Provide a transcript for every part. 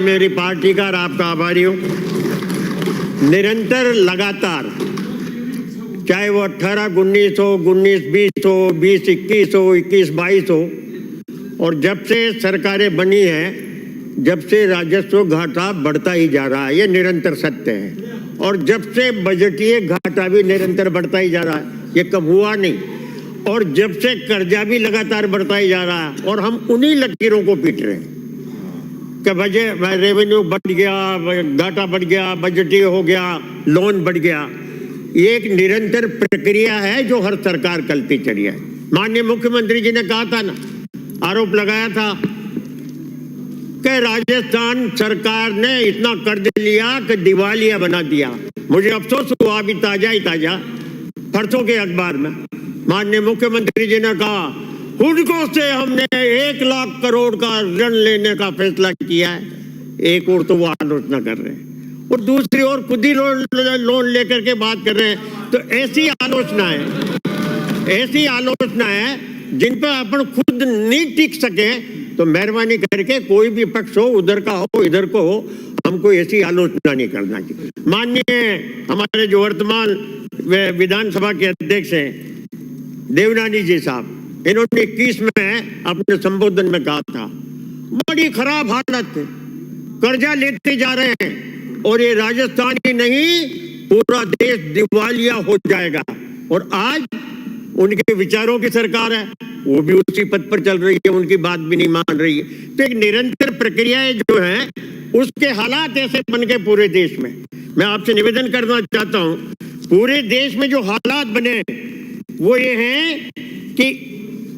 मेरी पार्टी का और आपका आभारी हूँ। निरंतर लगातार, चाहे वो 18-19 हो, 19-20 हो, 20-21 हो, 21-22 हो, और जब से सरकारें बनी हैं, जब से राजस्व घाटा बढ़ता ही जा रहा है, ये निरंतर सत्य है। और जब से बजटीय घाटा भी निरंतर बढ़ता ही जा रहा है, ये कम हुआ नहीं। और जब से कर्जा भी लगातार बढ़ता ही जा रहा है, और हम उन्हीं लकीरों को पीट रहे हैं कि रेवेन्यू बढ़ गया, घाटा बढ़ गया, बजटीय हो गया, लोन बढ़ गया। ये एक निरंतर प्रक्रिया है जो हर सरकार चलती चली है। माननीय मुख्यमंत्री जी ने कहा था ना, आरोप लगाया था कि राजस्थान सरकार ने इतना कर्ज लिया कि दिवालिया बना दिया। मुझे अफसोस हुआ, अभी ताजा ही ताजा परसों के अखबार में माननीय मुख्यमंत्री जी ने कहा, हुडको से हमने 1 लाख करोड़ का ऋण लेने का फैसला किया है। एक और तो वो आलोचना कर रहे हैं और दूसरी ओर खुद ही लोन लेकर के बात कर रहे हैं। तो ऐसी आलोचना है जिन पर अपन खुद नहीं टिक सके, तो मेहरबानी करके कोई भी पक्ष हो, उधर का हो, इधर को हो, हमको ऐसी आलोचना नहीं करना चाहिए। माननीय हमारे जो वर्तमान विधानसभा के अध्यक्ष हैं देवनानी जी साहब, इन्होंने 21 में अपने संबोधन में कहा था, बड़ी खराब हालत है, कर्जा लेते जा रहे हैं और ये राजस्थान ही नहीं पूरा देश दिवालिया हो जाएगा। और आज उनके विचारों की सरकार है, वो भी उसी पद पर चल रही है, उनकी बात भी नहीं मान रही है। तो एक निरंतर प्रक्रियाएं जो है, उसके हालात ऐसे बन गए पूरे देश में। मैं आपसे निवेदन करना चाहता हूं, पूरे देश में जो हालात बने वो ये हैं कि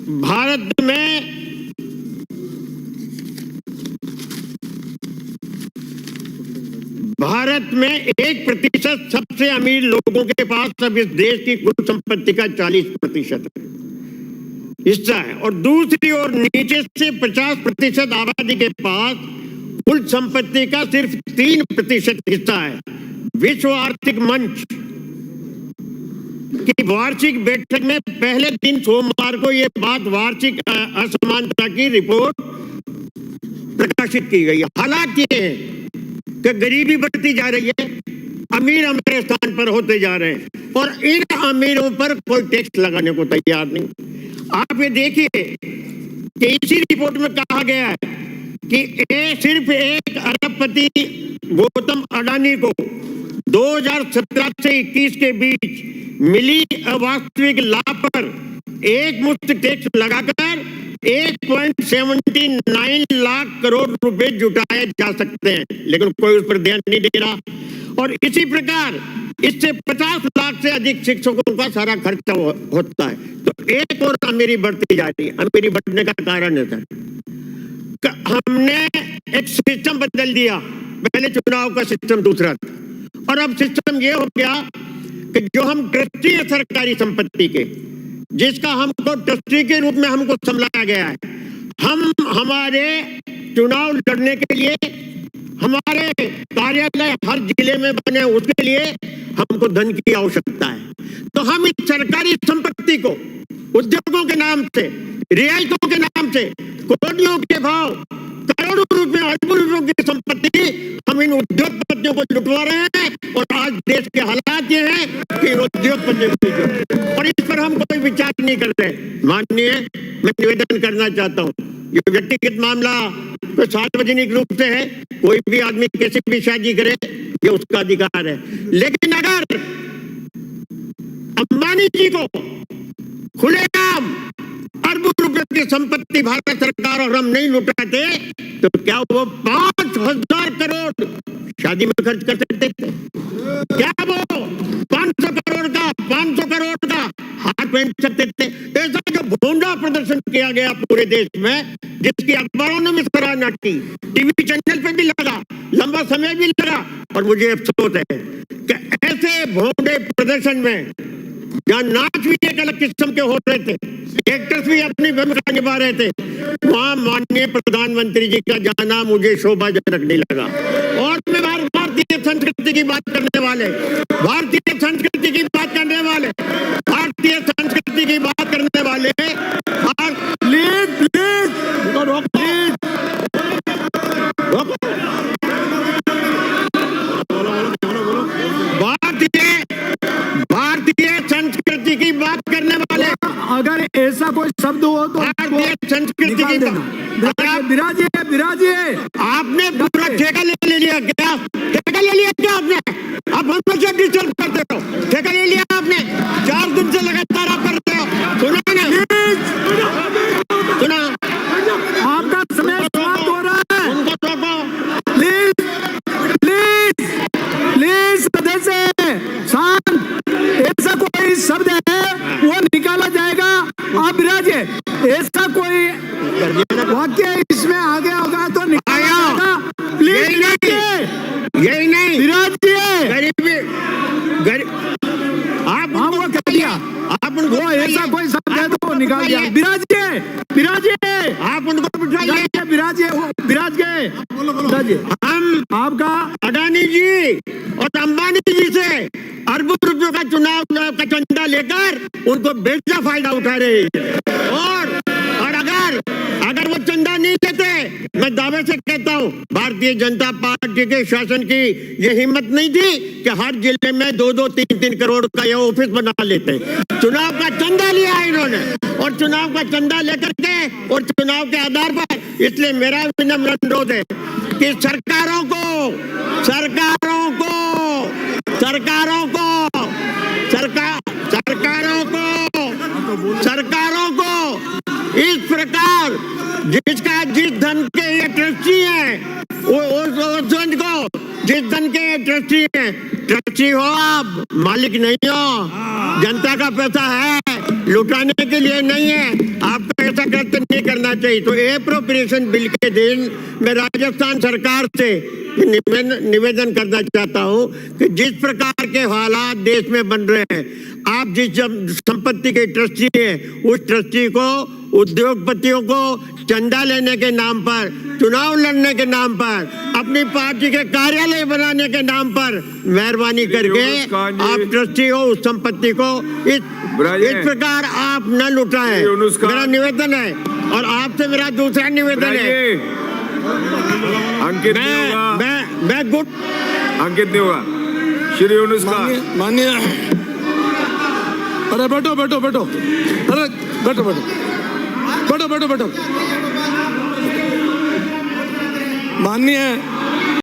भारत में 1% सबसे अमीर लोगों के पास अब इस देश की कुल संपत्ति का 40% हिस्सा है, और दूसरी ओर नीचे से 50% आबादी के पास कुल संपत्ति का सिर्फ 3% हिस्सा है। विश्व आर्थिक मंच की वार्षिक बैठक में पहले दिन सोमवार को यह बात वार्षिक असमानता की रिपोर्ट प्रकाशित की गई। हालात ये है कि गरीबी बढ़ती जा रही है, अमीर हमारे स्थान पर होते जा रहे हैं, और इन अमीरों पर कोई टैक्स लगाने को तैयार नहीं। आप ये देखिए कि इसी रिपोर्ट में कहा गया है कि सिर्फ एक अरबपति गौतम अडानी को 2017 से 21 के बीच मिली अवास्तविक लाभ पर एक मुश्त टैक्स लगाकर 1.79 लाख करोड़ रुपए जुटाए जा सकते हैं, लेकिन कोई उस पर ध्यान नहीं दे रहा। और इसी प्रकार इससे 50 लाख से अधिक शिक्षकों का सारा खर्चा होता है। तो एक और अमीरी बढ़ती जा रही है। अमीरी बढ़ने का कारण है सर, हमने एक सिस्टम बदल दिया। पहले चुनाव का सिस्टम दूसरा था, और अब सिस्टम ये हो गया कि जो हम ट्रस्टी है सरकारी संपत्ति के, जिसका हमको ट्रस्टी के रूप में हमको संभाला गया है, हम हमारे चुनाव लड़ने के लिए हमारे कार्यालय हर जिले में बने, उसके लिए हमको धन की आवश्यकता है। तो हम इस सरकारी संपत्ति को उद्योगों के नाम से, रियायतों के नाम से, कोटियों के भाव, करोड़ों रुपए, अरबों रुपयों की संपत्ति हम इन उद्योगपतियों को लुटवा रहे हैं। और आज देश के हालात ये हैं कि उद्योगपतियों, और इस पर हम कोई विचार नहीं कर रहे। माननीय, मैं निवेदन करना चाहता हूँ, ये व्यक्तिगत मामला तो सार्वजनिक रूप से है, कोई भी आदमी कैसे भी शादी करे, ये उसका अधिकार है। लेकिन अगर अंबानी जी को खुलेआम अरबों रुपए की संपत्ति भारत सरकार और हम नहीं लुटाते, तो क्या वो 5000 करोड़ शादी में खर्च कर सकते थे? क्या वो 500 करोड़ का हाथ पहन सकते थे? ऐसा जो भोंडा प्रदर्शन किया गया पूरे देश में, जिसकी अखबारों ने भी सराहना की, टीवी चैनल पे भी लगा, लंबा समय भी लगा, और मुझे अफसोस है कि ऐसे भोंडे प्रदर्शन में जहाँ नाच भी एक अलग किस्म के हो रहे थे, एक्टर्स भी अपनी भूमिका निभा रहे थे, वहां माननीय प्रधानमंत्री जी का जाना मुझे शोभाजनक नहीं लगा। और मैं भारतीय संस्कृति की बात करने वाले, भारतीय संस्कृति की बात करने वाले, भारतीय संस्कृति की बात करने वाले, प्लीज ऐसा कोई शब्द हो तो भारतीय संस्कृति निकाल की देना। विराजिए विराजिए। आपने पूरा ठेका ले लिया क्या? ठेका ले लिया क्या आपने? आप हमको जब डिस्टर्ब करते हो, ठेका ले लिया आपने। 4 दिन से लगातार आप करते हो। सुना ना? सुना? आपका समय समाप्त हो रहा है। उनको रोको। प्लीज प्लीज प्लीज सदस्य शांत। ऐसा कोई शब्द है वो निकाला जाएगा। आप विराजिए। ऐसा कोई वाक्य इसमें आगे होगा तो निकाला जाएगा। प्लीज विराजिए। यही नहीं विराजिए। गरीबी आप हाँ वो कह दिया। आप उनको वो ऐसा कोई शब्द है तो वो निकाल दिया। विराजिए विराजिए। आप उनको बिठाइए। विराजिए विराज गए। विराजिए। हम आपका अडानी जी और अंबानी जी से अरबों रुपयों का चुनाव का चंदा लेकर उनको बेचा फायदा उठा रहे हैं। और अगर वो चंदा नहीं लेते, मैं दावे से कहता हूँ भारतीय जनता पार्टी के शासन की ये हिम्मत नहीं थी कि हर जिले में 2-2, 3-3 करोड़ का ये ऑफिस बना लेते। चुनाव का चंदा लिया इन्होंने और चुनाव का चंदा लेकर के और चुनाव के आधार पर, इसलिए मेरा विनम्र अनुरोध है कि सरकारों को इस प्रकार जिस धन के ये ट्रस्टी हैं, उस धन को जिस धन के ये ट्रस्टी हैं, ट्रस्टी हो आप, मालिक नहीं हो। जनता का पैसा है, लुटाने के लिए नहीं है। आपको ऐसा कृत्य नहीं करना चाहिए। तो एप्रोप्रिएशन बिल के दिन मैं राजस्थान सरकार से निवेदन करना चाहता हूं कि जिस प्रकार के हालात देश में बन रहे हैं, आप जिस संपत्ति के ट्रस्टी हैं, उस ट्रस्टी को उद्योगपतियों को चंदा लेने के नाम पर, चुनाव लड़ने के नाम पर, अपनी पार्टी के कार्यालय बनाने के नाम पर मेहरबानी करके आप ट्रस्टी हो उस संपत्ति को इस प्रकार आप न लुटाएं। मेरा निवेदन है। और आपसे मेरा दूसरा निवेदन है, अंकित मैं गुड अंकित नहीं होगा। श्री यूनुस खान माननीय। अरे बैठो बैठो बैठो। अरे बैठो बैठो बैठो बैठो बैठो। माननीय